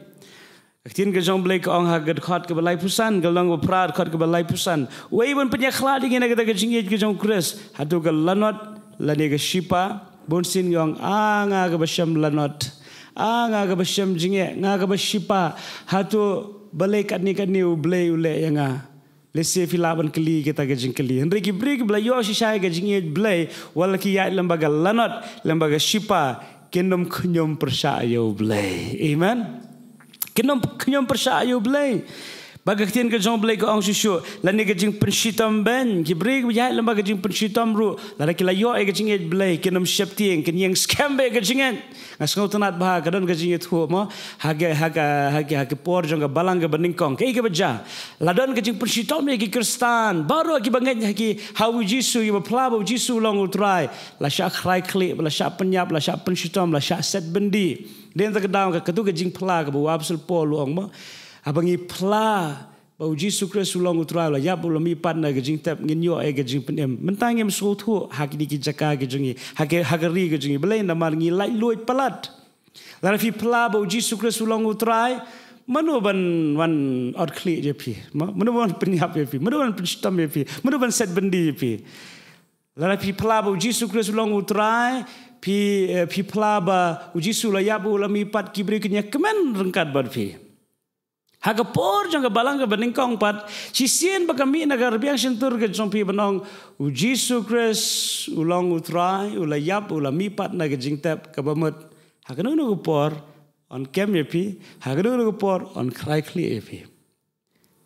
aktin ga jong blai ka ong ha ga khat ka balai pusan ga long ba pra khat ka balai pusan wei ban pen ye khla dingi na ga jing ye ga jong kris ha to ga lanot la ne ga shipa bon sin yong nga ga basham lanot nga ga basham jing ye nga ga bashipa ha to balai kat ni u blai ule yanga Lese filaban keli kita gajing keli. Henry ki brig bela yo shishay gajing e blay wala ki ya lembaga lanot lembaga shipa kenom kenyom persayo blay. Amen. Kenom kenyom persayo blay. Bagaktian ke jong blay ko ang susu lani gajing penshitam ben ki brig ya lembaga gajing penshitam ru lani ki la yo e gajing e blay kenom sheptieng kenyang scambe gajing en ngasngau tanat bah kadon gajing e thu mo haga por jong balang ga beningkong ke ke baja ladon gajing penshitam e ki kristan baru ki banget ki hawu jisu ki plabo jisu long utrai la sha khrai kli la sha penyap la sha penshitam la sha set bendi den ta kedang ka ketu gajing pla ka bu absul pol ong mo abangi pla bau Yesus Kristus long utrai la yap ulam ipat na gajing tap ngin yo e gajing penem mentang em so thu hak di ki jaka gajing hagari gajing belai na mar ngi lai loi palat la fi pla bau Yesus Kristus long utrai manu ban wan od kli je pi manu ban penyap je pi manu ban penstam je pi manu ban set bendi je pi la fi pla bau Yesus Kristus long utrai pi pla ba Yesus la yap ulam ipat ki beri kenya kemen rengkat bar pi haga por jang balang ga beningkong pat sisien bakami nagar biang sentur ke jompi benong Yesus Kristus ulang utrai ulayap ulami pat naga jingtap ka bamut haga no por on kem yepi haga no por on krai kli yepi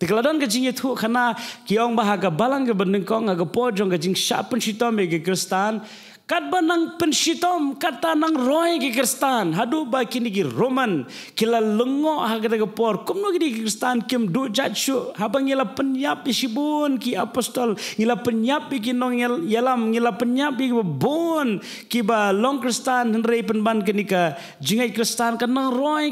tikladon ka jing yetu khana kiong ba haga balang ga beningkong haga por jang ga jing shapen shitom ge kristan kat banang penshitom kata nang roy ki kristan hadu ba kini ki roman kila lengo haga ga por kumno ki kristan kim du jachu habang ila penyap isibun ki apostol ila penyap ki nong yalam ila penyap ki bon ki ba long kristan henrei penban kenika jingai kristan kanang roy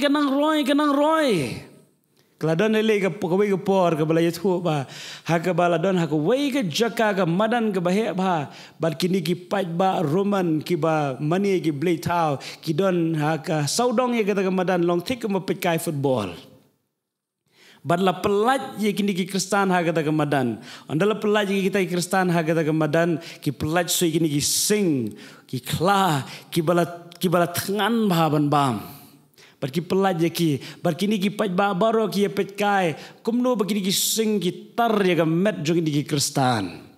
Keladon ele ke pokoi ke por ke balai tu ba hak baladon hak wei ke jaka ke madan ke bahek ba bad kini ki paj ba roman ki ba mani ki blay tau ki don hak saudong ye kata ke madan long tik ke mepetkai football bad la pelaj ye kini ki kristan hak kata ke madan andala pelaj ye kita ki kristan hak kata ke madan ki pelaj so kini ki sing ki kla ki bala tengan bahaban bam Barki pelaj ki, barkini ki paj ba baro ki pet kai, kumno barkini ki sing ki tar ya ka met jong ki kristan.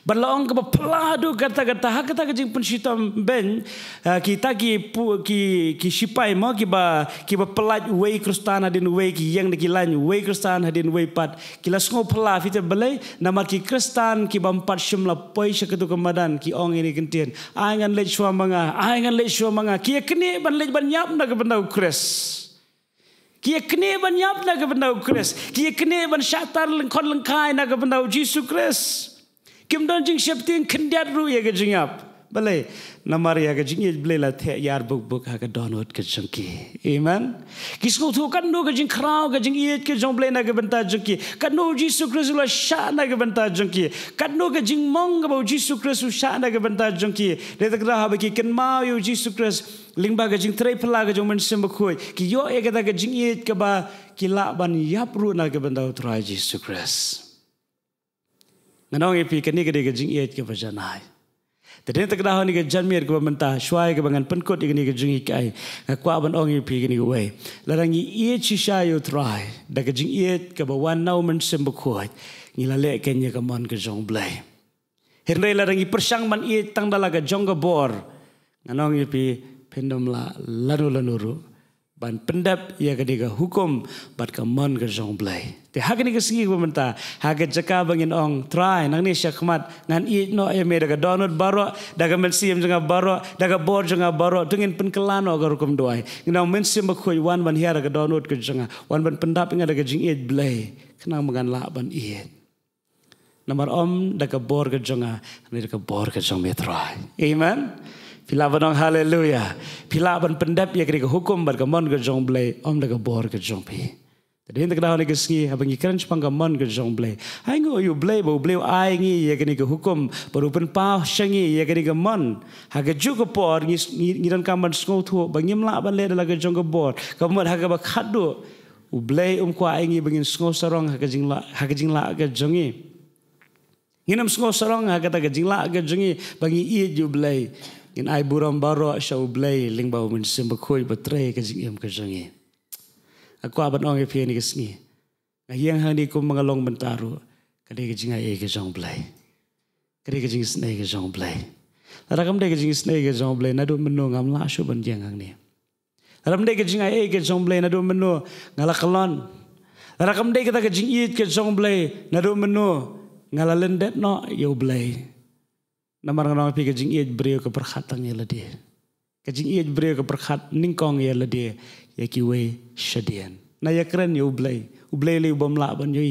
Berlaong ke peladu kata-kata hak kata kejing penshitam ben kita ki sipai mo ki ba pelaj wei kristan hadin wei ki yang ki lan wei kristan hadin wei pat kila sngo pela fite belai namar ki kristan ki ba empat shimla poi seketu kemadan ki ong ini kentien angan le shwa manga ki kene ban le ban yap na ke bandau kres ki kene ban yap na ke bandau kres ki kene ban syatar lengkon lengkai na ke bandau Yesus Kristus Kim don jing shepting kendiat ru ya ke jingap. Balai namar ya ke jing balai la the yar buk ha ke donot ke jengki. Amen. Kisku tu kan do ke jing krau ke jing iet ke jong balai na ke benta jengki. Kan do Yesus Kristus la sha na ke benta jengki. Kan do ke jing mong ke bau Yesus Kristus sha na ke benta jengki. De tak dah ba ki ken mau yo Yesus Kristus lingba ke jing trei pela ke jong men sem khoi. Ki yo e ke ta ke jing iet ke ba ki la ban yap ru na ke benta utrai Yesus Kristus. Nganong ipi kini ke jing iet ke bajanai. Tadi tak dah ni ke janmir ke mentah syai ke bangan penkot ini ke jing ikai. Kwa ban ong ipi kini ke way. Larangi iet shisha yo try. Da ke jing iet ke bawan nau men sembukoi. Ngilale kenya ke mon ke jong blai. Hernai larangi persang man iet tang dala ke jong ke bor. Nganong ipi pendom la lanu. Ban pendap ia ke diga hukum bat ke mon ke jong blai. Te hak ni ke singi ke mentah. Hak ke jaka bangin ong try nang ni syakmat ngan iet no e me daga donut baro daga mensiam janga baro daga bor janga baro tungin penkelano agar hukum doai. Nginau mensiam bakoi wan ban hiara ke donut ke janga wan ban pendap inga daga jing iet blai. Kenang mengan la ban iet. Namar om daga bor ke janga ni daga bor ke jong me try. Amen. Pilaban haleluya. Pilaban pendap ya ke hukum bar ke mon ke jong blai om daga bor ke jong pi. Tadi hendak dah ni kesengi abang ikan cepang gamon ke jong blai. Ai ngo you blai bau blai ai ngi ya ke hukum berupen pau shangi ya ke mon. Haga juga por ngiran kaman skol tu bangim la ban le dalam ke jong ke bor. Kamot haga ba khadu u blai kwa ai ngi bangin skol sarong haga jing la ke jongi. Nginam skol sarong haga ta ke jing la ke jongi bangi i ju blai. In ai buram baro shau blai lingbau men sembakoi batre ke jing ke jongi. Aku aban ong epi ni kesengi. Yang hani ku mengalong bentaru. cái cái chính ai cái trong play cái cái chính snake cái trong play là cái cái chính snake cái trong play na do menu ngam la shu ban jeng ang ni ram de cái chính ai cái trong play na do menu ngala kalon là cái cái chính ít cái trong play na do menu ngala lendet no yo play namar ngam pi cái chính ít brio ke perkhatang ya ladi cái chính ít brio ke perkhat ningkong ya ladi ya ki we shadian na ya keren yo play li bom la ban yo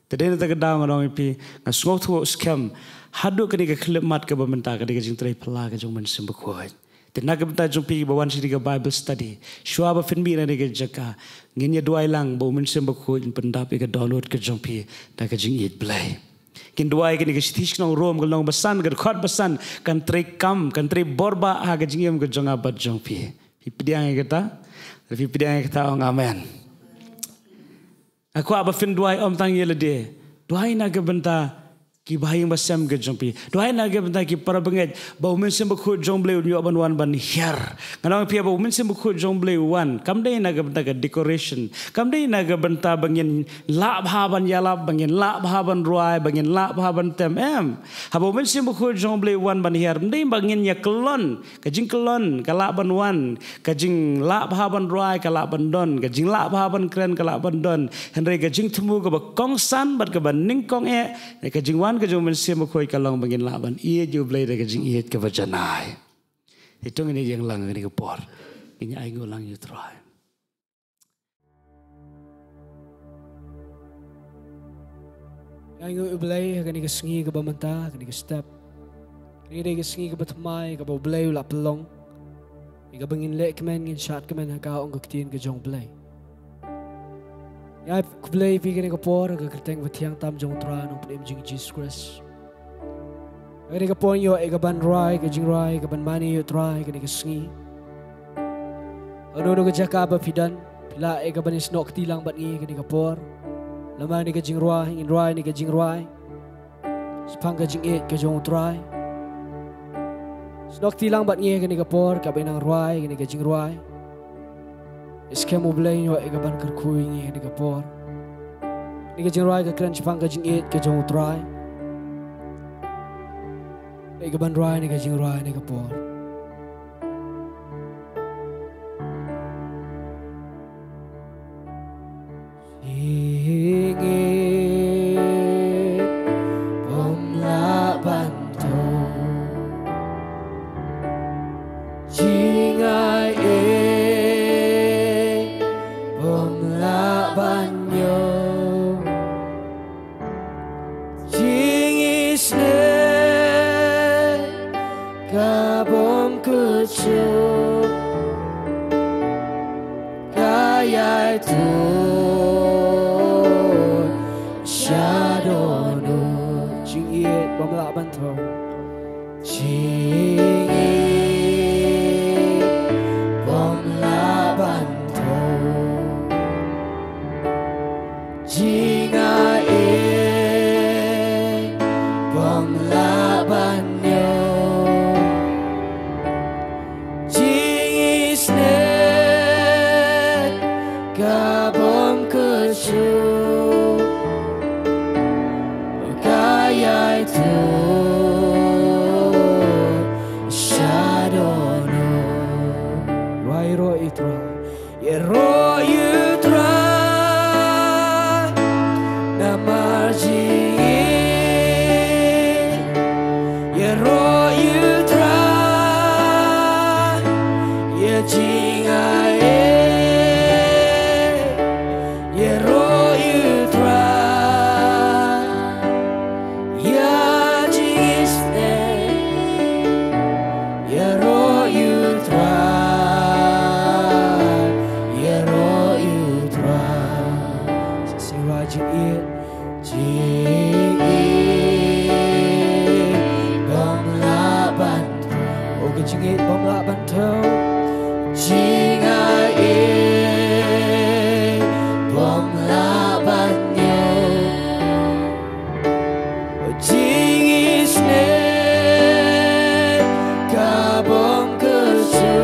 Tadi nanti kita orang itu ngasih tu scam, hadu ketika klimat ke pemerintah ketika jeng terai pelah ke jeng mensim berkuat. Tadi nak kita jumpi bawan sini ke Bible study, syua berfirman nanti ke jaga, nginya dua ilang bawa mensim berkuat pendapat ke download ke jumpi nak ke jeng it play. Kin dua ke ni ke stis nong rom ke nong besan ke khot besan kan terai kam kan terai borba ha ke jeng ke jeng abad jumpi. Pipidiang kita orang amen. Aku apa fin doai om tang yele de doai na ke benta ki bahayang basam ke jompi doai na ke benta ki para benget bau men sem khu jomble nyu ban wan ban hiar nganang pia bau men sem khu jomble wan kam dei na ke benta ke decoration kam dei na ke benta bangin la bhaban yala bangin la bhaban ruai bangin la bhaban tem ha bau men sem khu jomble wan ban hiar dei bangin ya kelon ke jing kelon kala ban wan ke jing la bhaban ruai kala ban don ke jing la bhaban kren kala ban don henry ke jing temu ke kong san bat ke ban ning kong ke jing wan ke jong mensia mukoi kalong bangin laban ia ju blai de ke jing iet ke vajanai itu ini yang lang ini ke por ini ai ngulang you try ai ngu blai ke ni ke sengi ke bamanta ke ni ke step ni de ke sengi ke batmai ke bau blai la pelong ke bangin le kemen ngin shot kemen ka ong ke tin ke jong blai ya kublai pi kene kapor ke kerteng batiang tam jong tra nong pem jing Jesus Christ. Kene kapon yo e ban rai ke jing rai ke ban mani yo try kene ke sngi. Ono no ke jaka ba fidan pila e ban snok tilang bat ngi kene kapor. Lama ni ke jing rai in rai ni ke jing rai. Spang ke jing e ke jong try. Snok tilang bat ngi kene kapor ka benang rai kene ke jing rai. Iskemu blay yo ega ban kerkui ngi di kapor. Ni ke jingrai ke kran chipang ke jing it ke jong try. Ega ban rai ni ke jingrai ni kapor. Ingi pomla banto. Jingai banyo jingis ne kabom kucu kaya itu shadono jingit bom la banto jingit bom la banto Jinga bom laban yo Jingis ne kabom kucu kaya itu shadono Ro itu ye ro itu margin ye ro you try ye jinga ye ro you try ya jingis ye ro you try ye ro you try sing rajin it bom la bantu, oh kecingit bom la bantu, jinga bom la banyo, jingis ne kabom kerju,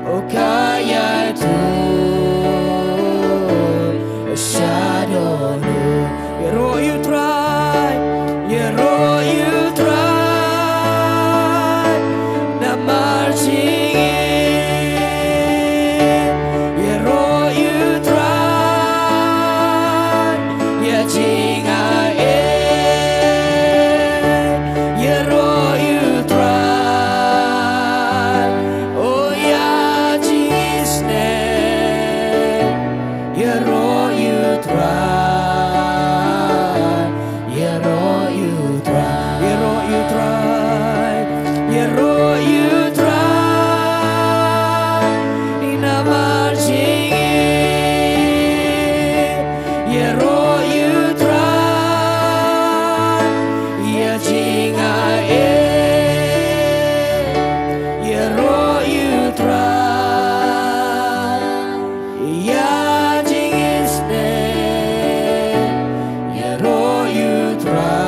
oh kaya tu shadow. ro you try ina margingi ye ro you try ya jinga ye ro you try ya jingisne ye ro you try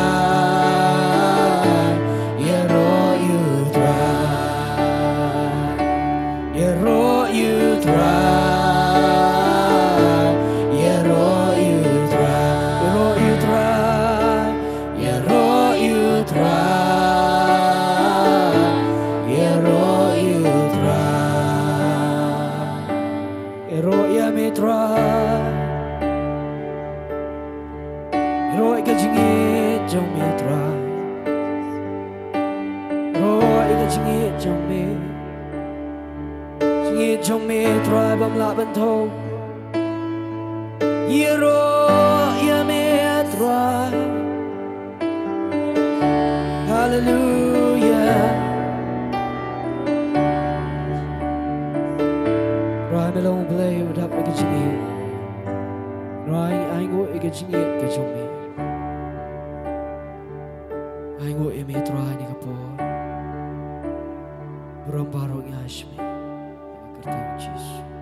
trong mi try bam la ban thâu yero mi try hallelujah rai me long play with up cái chini rai ai ngồi cái chini cái trong mi ai ngồi mi try ni kapor berom barong yashmi Thank you, Jesus.